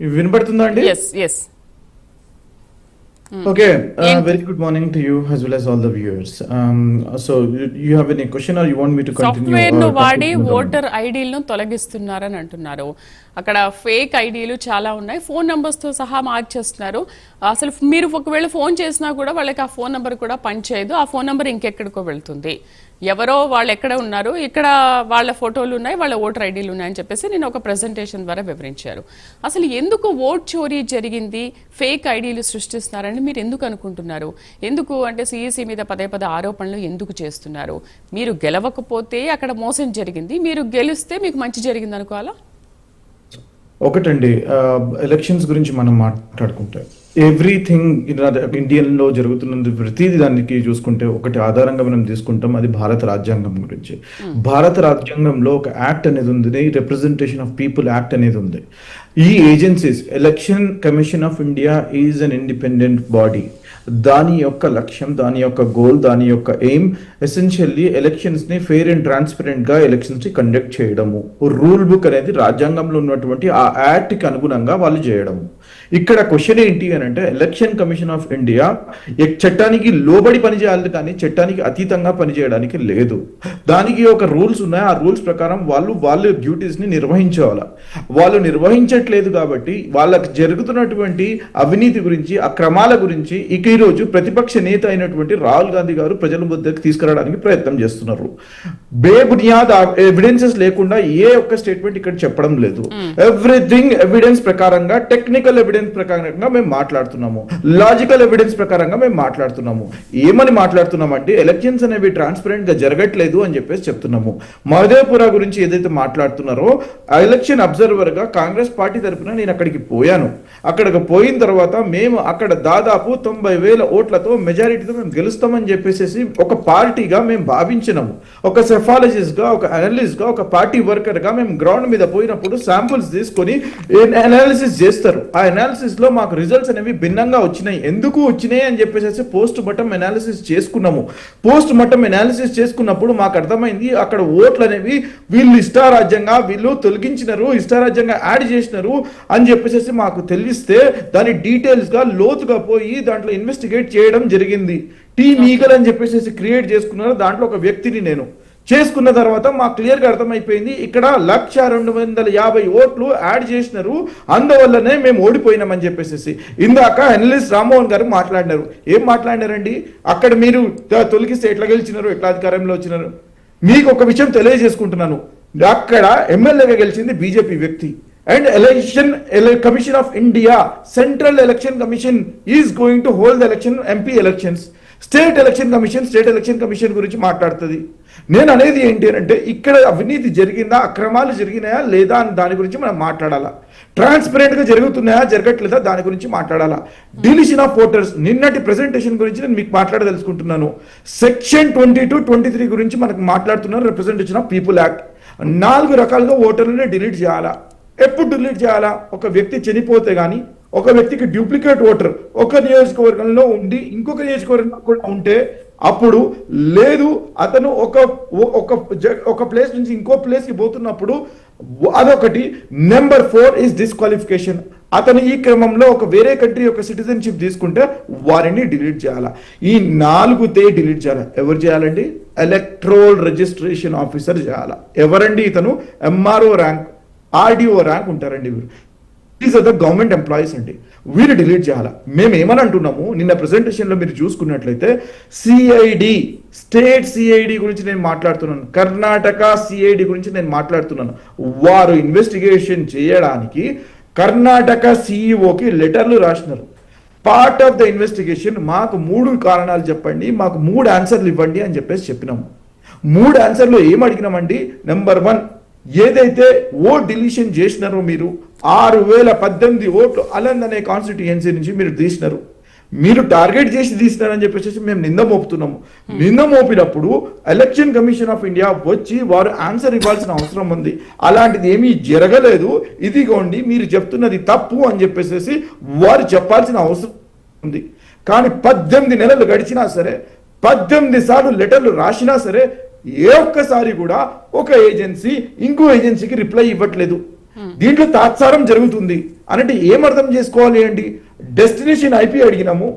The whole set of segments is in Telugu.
వినపడుతుందా అండి? Yes yes. Okay, very good morning to you as well as all the viewers. So you have any question or you want me to continue? Software ను వాడి ఓటర్ ఐడీలను తొలగిస్తున్నారని అంటున్నారు. అక్కడ ఫేక్ ఐడీలు చాలా ఉన్నాయి, ఫోన్ నంబర్స్ తో సహా మార్చేస్తున్నారు. అసలు మీరు ఒకవేళ ఫోన్ చేసినా కూడా వాళ్ళకి ఆ ఫోన్ నంబర్ కూడా పనిచేయదు, ఆ ఫోన్ నంబర్ ఇంకెక్కడికో వెళ్తుంది. ఎవరో వాళ్ళు ఎక్కడ ఉన్నారు, ఇక్కడ వాళ్ళ ఫోటోలు ఉన్నాయి, వాళ్ళ ఓటర్ ఐడీలు ఉన్నాయని చెప్పేసి నేను ఒక ప్రెజెంటేషన్ ద్వారా వివరించారు. అసలు ఎందుకు ఓట్ చోరీ జరిగింది, ఫేక్ ఐడీలు సృష్టిస్తున్నారని మీరు ఎందుకు అనుకుంటున్నారు? ఎందుకు అంటే సిఈసి మీద పదే పదే ఆరోపణలు ఎందుకు చేస్తున్నారు? మీరు గెలవకపోతే అక్కడ మోసం జరిగింది, మీరు గెలిస్తే మీకు మంచి జరిగింది అనుకోవాలా? ఒకటండి, ఎలక్షన్స్ గురించి మనం మాట్లాడుకుంటే ఎవ్రీథింగ్ ఇండియన్లో జరుగుతున్నది ప్రతిదీ దానికి చూసుకుంటే ఒకటి ఆధారంగా మనం తీసుకుంటాం, అది భారత రాజ్యాంగం గురించి. భారత రాజ్యాంగంలో ఒక యాక్ట్ అనేది ఉంది, రిప్రజెంటేషన్ ఆఫ్ పీపుల్ యాక్ట్ అనేది ఉంది. ఈ agencies, election commission of India is an independent body. దాని యొక్క లక్ష్యం, దాని యొక్క గోల్, దాని యొక్క ఎయిమ్ ఎసెన్షియల్లీ ఎలక్షన్స్ ని ఫెయిర్ అండ్ ట్రాన్స్పరెంట్ గా ఎలక్షన్స్ ని కండక్ట్ చేయడము. రూల్ బుక్ అనేది రాజ్యాంగంలో ఉన్నటువంటి ఆ యాక్ట్ కి అనుగుణంగా వాళ్ళు చేయడము. ఇక్కడ క్వశ్చన్ ఏంటి అని అంటే, ఎలక్షన్ కమిషన్ ఆఫ్ ఇండియా చట్టానికి లోబడి పనిచేయాలి కానీ చట్టానికి అతీతంగా పనిచేయడానికి లేదు. దానికి ఒక రూల్స్ ఉన్నాయి, ఆ రూల్స్ ప్రకారం వాళ్ళ డ్యూటీస్ ని నిర్వహించాలి. వాళ్ళు నిర్వహించట్లేదు కాబట్టి వాళ్ళకి జరుగుతున్నటువంటి అవినీతి గురించి, అక్రమాల గురించి ఇక ఈరోజు ప్రతిపక్ష నేత అయినటువంటి రాహుల్ గాంధీ గారు ప్రజల వద్దకు తీసుకురావడానికి ప్రయత్నం చేస్తున్నారు. బేబునియాద్ ఎవిడెన్సెస్ లేకుండా ఏ ఒక్క స్టేట్మెంట్ ఇక్కడ చెప్పడం లేదు. ఎవ్రీథింగ్ ఎవిడెన్స్ ప్రకారంగా, టెక్నికల్ ఎవిడెన్స్ ప్రకారంగా మేము మాట్లాడుతున్నాము, లాజికల్ ఎవిడెన్స్ ప్రకారంగా మేము మాట్లాడుతున్నాము. ఏమని మాట్లాడుతున్నాం అంటే, ఎలక్షన్స్ అనేవి ట్రాన్స్పరెంట్ గా జరగట్లేదు అని చెప్పేసి చెప్తున్నాము. మహదేవ్పురా గురించి ఏదైతే మాట్లాడుతున్నారో, ఎలక్షన్ అబ్జర్వర్ గా కాంగ్రెస్ పార్టీ తరఫున నేను అక్కడికి పోయాను. అక్కడికి పోయిన తర్వాత మేము అక్కడ దాదాపు 90,000 ఓట్లతో మెజారిటీతో మేము గెలుస్తామని చెప్పేసి ఒక పార్టీగా మేము భావించినాము. ఒక సెఫాలజిస్ట్ గా, ఒక అనలిస్ట్ గా, ఒక పార్టీ వర్కర్ గా మేము గ్రౌండ్ మీద పోయినప్పుడు శాంపుల్స్ తీసుకొని అనాలిసిస్ చేస్తారు. ఆ అనాలిసిస్ లో మాకు రిజల్ట్స్ అనేవి భిన్నంగా వచ్చినాయి. ఎందుకు వచ్చినాయి అని చెప్పేసి పోస్ట్ మార్టం అనాలిసిస్ చేసుకున్నాము. పోస్ట్ మార్టం అనాలిసిస్ చేసుకున్నప్పుడు మాకు అర్థమైంది, అక్కడ ఓట్లు అనేవి వీళ్ళు ఇష్టారాజ్యంగా వీళ్ళు తొలగించినారు, ఇష్టారాజ్యంగా యాడ్ చేసినారు అని చెప్పేసి మాకు తెలిస్తే దాని డీటెయిల్స్ గా లోతుగా పోయి దాంట్లో ఇన్వెస్టిగేట్ చేయడం జరిగింది. టీమ్ ఈగల్ అని చెప్పేసి క్రియేట్ చేసుకున్నారు. దాంట్లో ఒక వ్యక్తిని నేను చేసుకున్న తర్వాత మాకు క్లియర్ గా అర్థమైపోయింది, ఇక్కడ 1,250 ఓట్లు యాడ్ చేసినారు, అందువల్లనే మేము ఓడిపోయినామని చెప్పేసి. ఇందాక అనలిస్ట్ రామ్మోహన్ గారు మాట్లాడినారు. ఏం మాట్లాడినారండి? అక్కడ మీరు తొలగిస్తే ఎట్లా గెలిచినారు, ఎట్లా అధికారంలో వచ్చినారు? మీకు ఒక విషయం తెలియజేసుకుంటున్నాను, అక్కడ ఎమ్మెల్యేగా గెలిచింది బీజేపీ వ్యక్తి. And Commission of India, Central Election Commission is going to hold the MP elections. State election commission గురించి మాట్లాడుతుంది. నేను అనేది ఏంటి అంటే, ఇక్కడ అవినీతి జరిగిందా, అక్రమాలు జరిగినాయా లేదా అని దాని గురించి మనం మాట్లాడాలా. ట్రాన్స్పరెంట్ గా జరుగుతున్నాయా, జరగట్లేదా దాని గురించి మాట్లాడాలా. డిలీషన్ ఆఫ్ ఓటర్స్, నిన్నటి ప్రెజెంటేషన్ గురించి నేను మీకు మాట్లాడదలుచుకుంటున్నాను. సెక్షన్ 22, 23 గురించి మనకు మాట్లాడుతున్నారు. రిప్రజెంటేషన్ ఆఫ్ పీపుల్ యాక్ట్ 4 రకాలుగా ఓటర్లని డిలీట్ చేయాలా. ఎప్పుడు డిలీట్ చేయాలా? ఒక వ్యక్తి చనిపోతే గానీ, ఒక వ్యక్తికి డూప్లికేట్ ఓటర్ ఒక నియోజకవర్గంలో ఉండి ఇంకొక నియోజకవర్గంలో కూడా ఉంటే అప్పుడు లేదు, అతను ఒక ప్లేస్ నుంచి ఇంకో ప్లేస్ కి పోతున్నప్పుడు అదొకటి. Number 4 is disqualification. అతను ఈ క్రమంలో ఒక వేరే కంట్రీ యొక్క సిటిజన్షిప్ తీసుకుంటే వారిని డిలీట్ చేయాలా. ఈ 4 డిలీట్ చేయాలా. ఎవరు చేయాలండి? ఎలక్ట్రల్ రిజిస్ట్రేషన్ ఆఫీసర్ చేయాలా. ఎవరండి ఇతను? ఎంఆర్ఓ ర్యాంక్, ఆర్డీఓ ర్యాంక్ ఉంటారండి వీరు. These are the government employees అండి. వీరు డిలీట్ చేయాలా. మేము ఏమని అంటున్నాము, నిన్న ప్రెజెంటేషన్ లో మీరు చూసుకున్నట్లయితే సిఐడి, స్టేట్ సిఐడి గురించి నేను మాట్లాడుతున్నాను, కర్ణాటక సిఐడి గురించి నేను మాట్లాడుతున్నాను. వారు ఇన్వెస్టిగేషన్ చేయడానికి కర్ణాటక సిఇఓకి లెటర్లు రాసినారు. పార్ట్ ఆఫ్ ద ఇన్వెస్టిగేషన్ మాకు 3 కారణాలు చెప్పండి, మాకు 3 ఆన్సర్లు ఇవ్వండి అని చెప్పినాము. 3 ఆన్సర్లు ఏం అడిగినామండి? నెంబర్ 1, ఏదైతే ఓట్ డిలీషన్ చేసినారో మీరు 6,018 ఓట్లు అలంద్ అనే కాన్స్టిట్యుయెన్సీ నుంచి మీరు తీసినారు. మీరు టార్గెట్ చేసి తీసినారని చెప్పేసి మేము నింద మోపుతున్నాము. నింద మోపినప్పుడు ఎలక్షన్ కమిషన్ ఆఫ్ ఇండియా వచ్చి వారు ఆన్సర్ ఇవ్వాల్సిన అవసరం ఉంది. అలాంటిది ఏమీ జరగలేదు, ఇదిగోండి మీరు చెప్తున్నది తప్పు అని చెప్పేసి వారు చెప్పాల్సిన అవసరం ఉంది. కానీ 18 నెలలు గడిచినా సరే, 18 సార్లు లెటర్లు రాసినా సరే, ఏ ఒక్కసారి కూడా ఒక ఏజెన్సీ ఇంకో ఏజెన్సీకి రిప్లై ఇవ్వట్లేదు. దీంట్లో తాత్సారం జరుగుతుంది అనంటే ఏం అర్థం చేసుకోవాలి అండి? డెస్టినేషన్ ఐపీ అడిగినాము,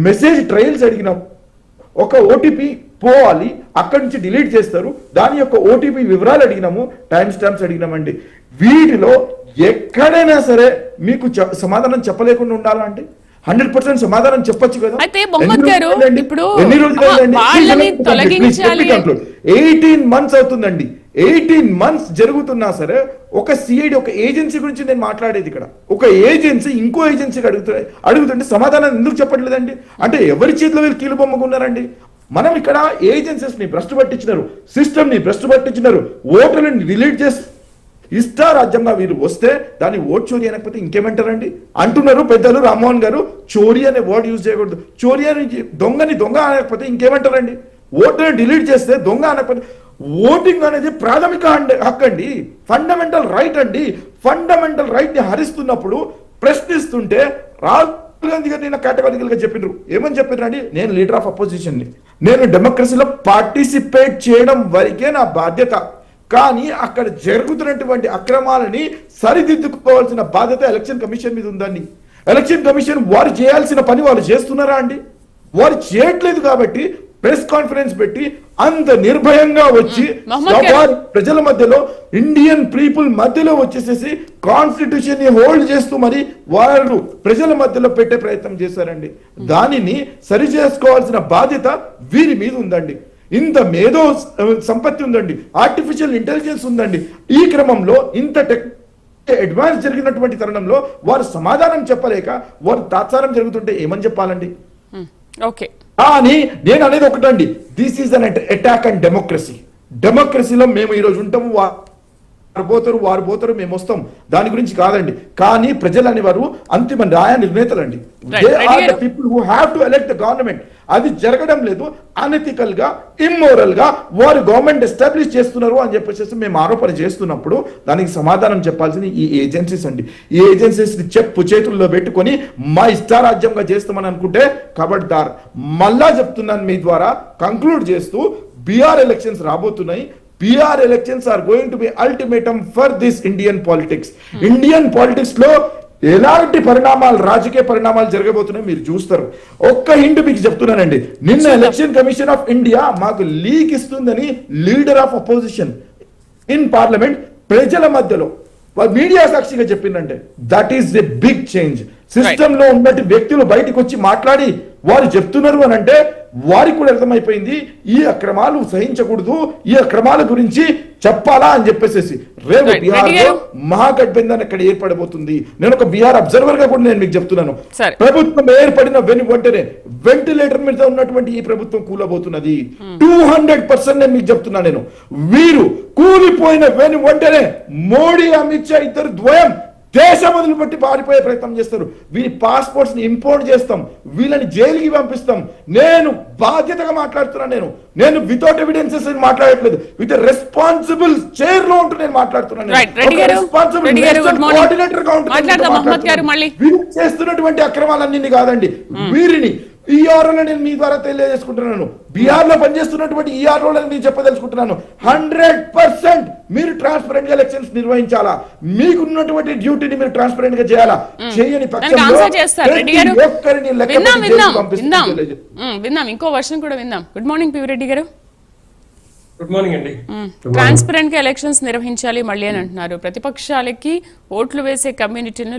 మెసేజ్ ట్రయల్స్ అడిగినాము, ఒక ఓటీపీ పోవాలి, అక్కడి నుంచి డిలీట్ చేస్తారు, దాని యొక్క ఓటీపీ వివరాలు అడిగినాము, టైం స్టాంప్స్ అడిగినామండి. వీటిలో ఎక్కడైనా సరే మీకు సమాధానం చెప్పలేకుండా ఉండాలా అంటే 100% సమాధానం చెప్పొచ్చు కదా. అయితే మొహమ్మద్ గారు ఇప్పుడు ఎన్ని రోజులు వాళ్ళని తొలగించాలి 18 months అవుతుందండి. 18 months జరుగుతున్నా సరే ఒక సిఐడి, ఒక ఏజెన్సీ గురించి నేను మాట్లాడేది ఇక్కడ. ఒక ఏజెన్సీ ఇంకో ఏజెన్సీకి అడుగుతుంటే సమాధానం ఎందుకు చెప్పట్లేదండి? అంటే ఎవరి చేతిలో వీళ్ళు కీలుబొమ్మకున్నారండి? మనం ఇక్కడ ఏజెన్సీస్ ని భ్రష్టు పట్టించినారు, సిస్టమ్ ని భ్రష్టు పట్టించినారు, ఓటర్లను డిలీట్ చేసి ఇష్టారాజ్యంగా వీరు వస్తే దాన్ని ఓట్ చోరీ అనకపోతే ఇంకేమంటారండి అంటున్నారు పెద్దలు. రామ్మోహన్ గారు చోరీ అనే వర్డ్ యూజ్ చేయకూడదు, చోరీ అని దొంగని దొంగ అనకపోతే ఇంకేమంటారండి? ఓటర్ డిలీట్ చేస్తే దొంగ అనకపోతే ఓటింగ్ అనేది ప్రాథమిక హక్కు అండి, ఫండమెంటల్ రైట్ అండి. ఫండమెంటల్ రైట్ ని హరిస్తున్నప్పుడు ప్రశ్నిస్తుంటే రాహుల్ గాంధీ గారు నేను కేటగారికల్ గా చెప్పినారు. ఏమని చెప్పినారు అండి? నేను లీడర్ ఆఫ్ అపోజిషన్ ని, నేను డెమోక్రసీలో పార్టిసిపేట్ చేయడం వరకే నా బాధ్యత, కానీ అక్కడ జరుగుతున్నటువంటి అక్రమాలని సరిదిద్దుకోవాల్సిన బాధ్యత ఎలక్షన్ కమిషన్ మీద ఉందండి. ఎలక్షన్ కమిషన్ వారు చేయాల్సిన పని వాళ్ళు చేస్తున్నారా అండి? వారు చేయట్లేదు కాబట్టి ప్రెస్ కాన్ఫరెన్స్ పెట్టి అంత నిర్భయంగా వచ్చి ప్రజల మధ్యలో, ఇండియన్ పీపుల్ మధ్యలో వచ్చేసేసి కాన్స్టిట్యూషన్ ని హోల్డ్ చేస్తూ మరి వారు ప్రజల మధ్యలో పెట్టే ప్రయత్నం చేశారండి. దానిని సరి చేసుకోవాల్సిన బాధ్యత వీరి మీద ఉందండి. ఇంత మేధో సంపత్తి ఉందండి, ఆర్టిఫిషియల్ ఇంటెలిజెన్స్ ఉందండి. ఈ క్రమంలో ఇంత అడ్వాన్స్ జరిగినటువంటి తరుణంలో వారు సమాధానం చెప్పలేక వారు తాత్సారం జరుగుతుంటే ఏమని చెప్పాలండి? ఓకే, కానీ నేను అనేది ఒకటండి, this is an attack and democracy. డెమోక్రసీలో మేము ఈరోజు ఉంటాము, వారు పోతారు, మేము వస్తాం, దాని గురించి కాదండి. కానీ ప్రజలు అనేవారు అంతిమ న్యాయ నిర్ణేతలండి. They are the people who have to elect the government. అది జరగడం లేదు, అనెథికల్ గా, ఇమ్మోరల్ గా వారు గవర్నమెంట్ ఎస్టాబ్లిష్ చేస్తున్నారు అని చెప్పేసి మేము ఆరోపణ చేస్తున్నప్పుడు దానికి సమాధానం చెప్పాల్సింది ఈ ఏజెన్సీస్ అండి. ఈ ఏజెన్సీస్ చెప్పు చేతుల్లో పెట్టుకొని మా ఇష్టారాజ్యంగా చేస్తామని అనుకుంటే ఖబర్దార్. మళ్ళా చెప్తున్నాను మీ ద్వారా కంక్లూడ్ చేస్తూ, బీహార్ ఎలక్షన్స్ రాబోతున్నాయి. Bihar elections are going to be ultimatum for this Indian politics. Indian politics లో ఎలాంటి పరిణామాలు, రాజకీయ పరిణామాలు జరగబోతున్నాయి మీరు చూస్తారు. ఒక్క హింట్ మీకు చెప్తున్నానండి, నిన్న ఎలక్షన్ కమిషన్ ఆఫ్ ఇండియా మాకు లీక్ ఇస్తుందని leader of opposition in parliament ప్రజల మధ్యలో మీడియా సాక్షిగా చెప్పిందంటే that is a big change. System లో ఉన్నట్టు వ్యక్తులు బయటకు వచ్చి మాట్లాడి వారు చెప్తున్నారు అని అంటే వారికి కూడా అర్థమైపోయింది ఈ అక్రమాలు సహించకూడదు, ఈ అక్రమాల గురించి చెప్పాలా అని చెప్పేసి రేపు బీహార్ లో మహాగఠబంధన్ అక్కడ ఏర్పడబోతుంది. నేను ఒక బీహార్ అబ్జర్వర్ గా కూడా నేను మీకు చెప్తున్నాను, ప్రభుత్వం ఏర్పడిన వెంటనే వెంటిలేటర్ మీద ఉన్నటువంటి ఈ ప్రభుత్వం కూలబోతున్నది 200%. నేను మీకు చెప్తున్నా, నేను వీరు కూలిపోయిన వెంటనే మోడీ, అమిత్ షా ఇద్దరు ద్వయం దేశం వదిలిపెట్టి పారిపోయే ప్రయత్నం చేస్తారు. వీరి పాస్పోర్ట్స్ ని ఇంపోర్ట్ చేస్తాం, వీళ్ళని జైలుకి పంపిస్తాం. నేను బాధ్యతగా మాట్లాడుతున్నాను. నేను వితౌట్ ఎవిడెన్సెస్ మాట్లాడట్లేదు, విత్ రెస్పాన్సిబుల్ చైర్ లో ఉంటూ నేను మాట్లాడుతున్నాను. వీరు చేస్తున్నటువంటి అక్రమాలన్నీ కాదండి, వీరిని ఈఆర్ఓ నేను మీ ద్వారా తెలియజేసుకుంటున్నాను. బీహార్ లో పనిచేస్తున్నటువంటి ఈఆర్ఓ నేను చెప్పదలుచుకుంటున్నాను, 100% మీరు ట్రాన్స్పరెంట్ గా ఎలక్షన్స్ నిర్వహించాలా, మీకున్నటువంటి డ్యూటీని మీరు ట్రాన్స్పరెంట్ గా చేయాలా. చేయని పక్షంలో విన్నాం. ఇంకో వర్షన్ కూడా విన్నాం. గుడ్ మార్నింగ్ పివిరెడ్డి గారు. గుడ్ మార్నింగ్ అండి. ట్రాన్స్పరెంట్ గా ఎలక్షన్స్ నిర్వహించాలి మళ్ళీ అని అంటున్నారు. ప్రతిపక్షాలకి ఓట్లు వేసే కమ్యూనిటీని